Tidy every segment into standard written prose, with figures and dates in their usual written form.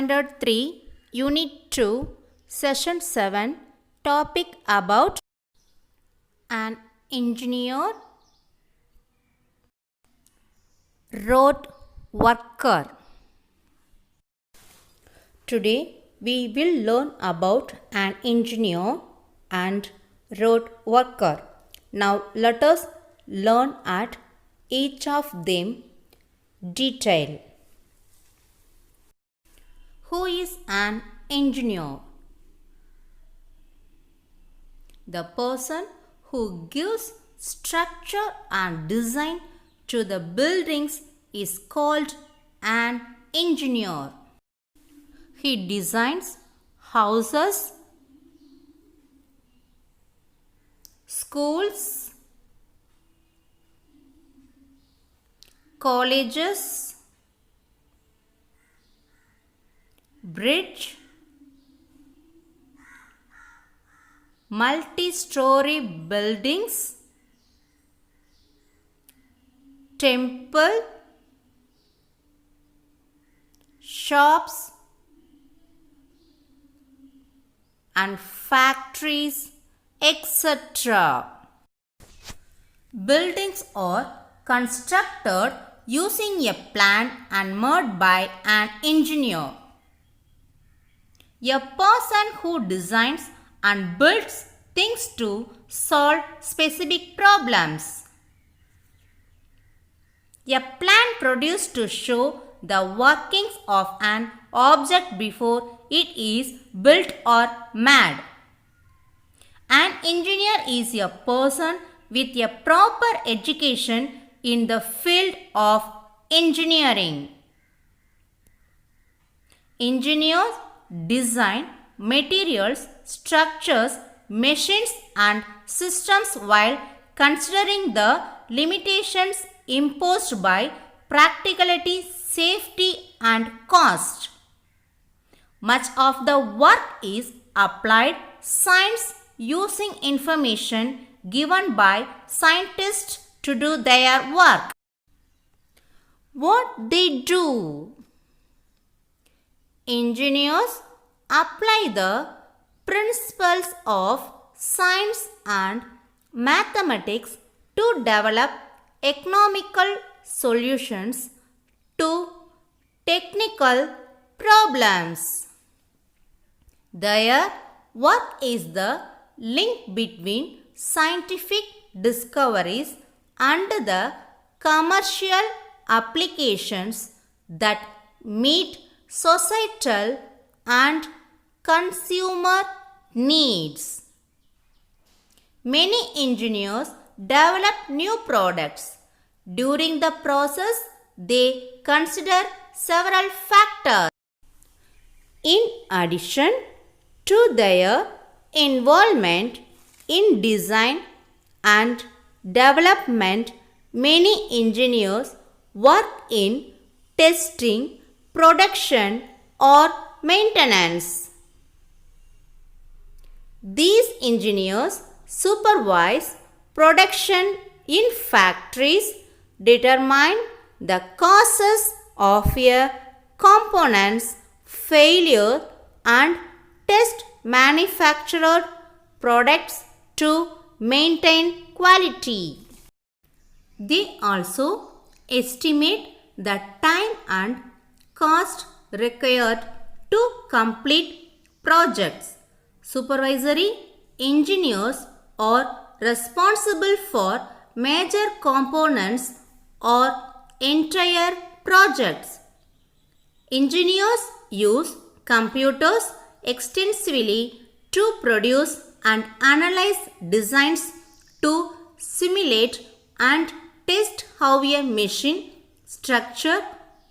Standard 3, Unit 2, Session 7, topic about an engineer, road worker. Today we will learn about an engineer and road worker. Now let us learn at each of them detail. Who is an engineer? The person who gives structure and design to the buildings is called an engineer. He designs houses, schools, colleges, bridge, multi-story buildings, temple, shops and factories, etc. Buildings are constructed using a plan and made by an engineer. A person who designs and builds things to solve specific problems. A plan produced to show the workings of an object before it is built or made. An engineer is a person with a proper education in the field of engineering. Engineers design materials, structures, machines and systems while considering the limitations imposed by practicality, safety and cost. Much of the work is applied science using information given by scientists to do their work. What they do? Engineers apply the principles of science and mathematics to develop economical solutions to technical problems. Their work is the link between scientific discoveries and the commercial applications that meet societal and consumer needs. Many engineers develop new products. During the process, they consider several factors. In addition to their involvement in design and development, many engineers work in testing, production or maintenance. These engineers supervise production in factories, determine the causes of a component's failure and test manufactured products to maintain quality. They also estimate the time and cost required to complete projects. Supervisory engineers are responsible for major components or entire projects. Engineers use computers extensively to produce and analyze designs to simulate and test how a machine, structure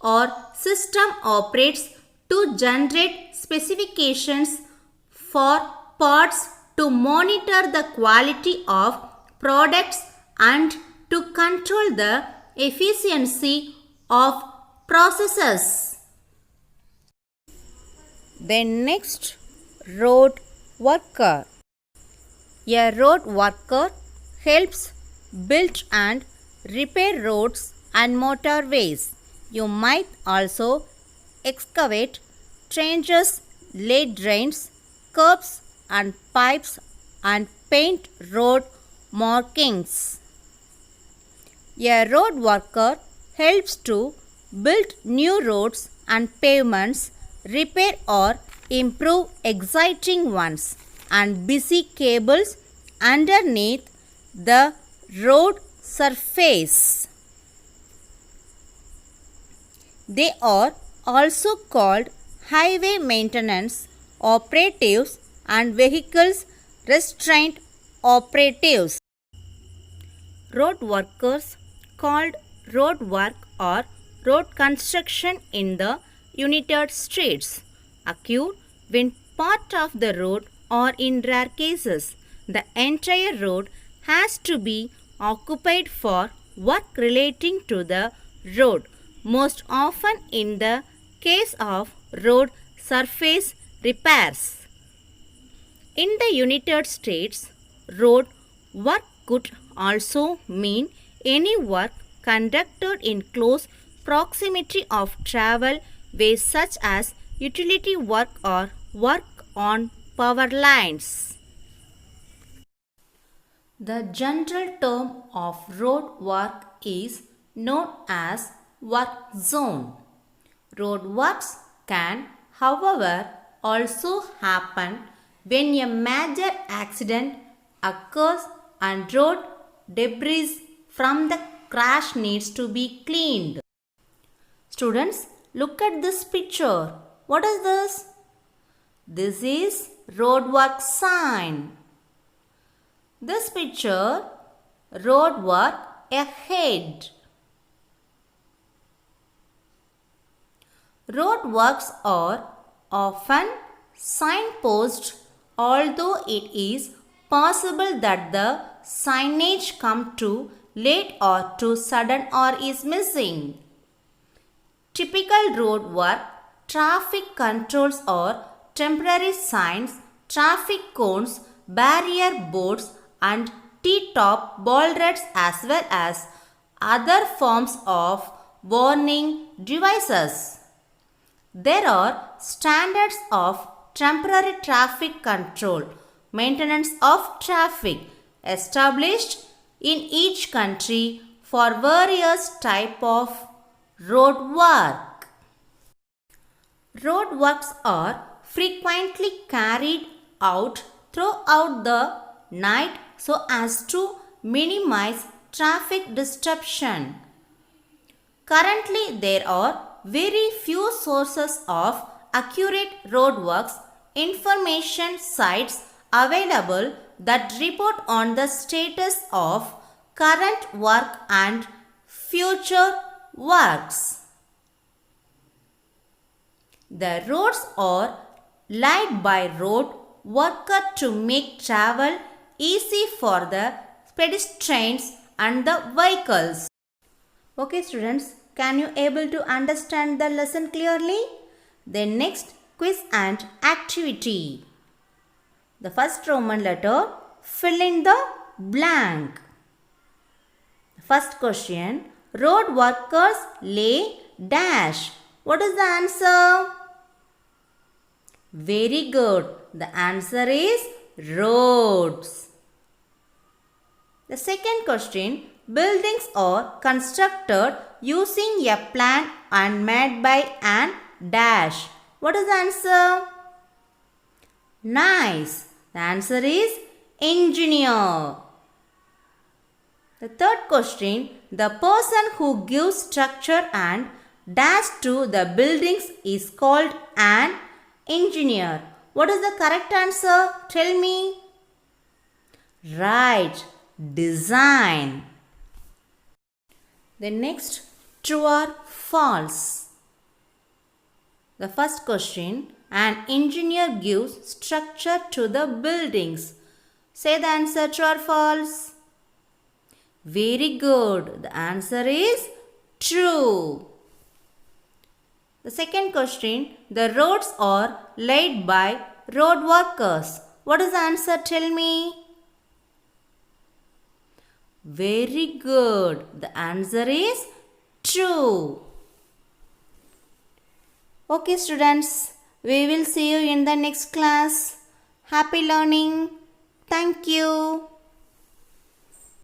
or system operates to generate specifications for parts, to monitor the quality of products and to control the efficiency of processes. Then next, road worker. A road worker helps build and repair roads and motorways. You might also excavate strangers lay drains, curbs and pipes and paint road markings. A road worker helps to build new roads and pavements, repair or improve existing ones, and busy cables underneath the road surface. They are also called highway maintenance operatives and vehicles restraint operatives. Road workers called road work or road construction in the United States occur when part of the road or in rare cases the entire road has to be occupied for work relating to the road, most often in the case of road surface repairs. In the United States, road work could also mean any work conducted in close proximity of travel ways such as utility work or work on power lines. The general term of road work is known as work zone. Road works can, however, also happen when a major accident occurs and road debris from the crash needs to be cleaned. Students, look at this picture. What is this? This is road work sign. This picture, road work ahead. Road works are often signposted, although it is possible that the signage come too late or too sudden or is missing. Typical road work, traffic controls or temporary signs, traffic cones, barrier boards and T-top bollards as well as other forms of warning devices. There are standards of temporary traffic control, maintenance of traffic established in each country for various type of road work. Road works are frequently carried out throughout the night so as to minimize traffic disruption. Currently, there are very few sources of accurate roadworks information sites available that report on the status of current work and future works. The roads are laid by road worker to make travel easy for the pedestrians and the vehicles. Okay students, can you able to understand the lesson clearly? Then next, quiz and activity. The first Roman letter, fill in the blank. First question, road workers lay dash. What is the answer? Very good. The answer is roads. The second question, buildings are constructed using a plan and made by an dash. What is the answer? Nice. The answer is engineer. The third question, the person who gives structure and dash to the buildings is called an engineer. What is the correct answer? Tell me. Right. Design. The next, true or false. The first question, an engineer gives structure to the buildings. Say the answer, true or false. Very good. The answer is true. The second question, the roads are laid by road workers. What is the answer? Tell me. Very good. The answer is true. Okay students, We will see you in the next class. Happy learning. Thank you.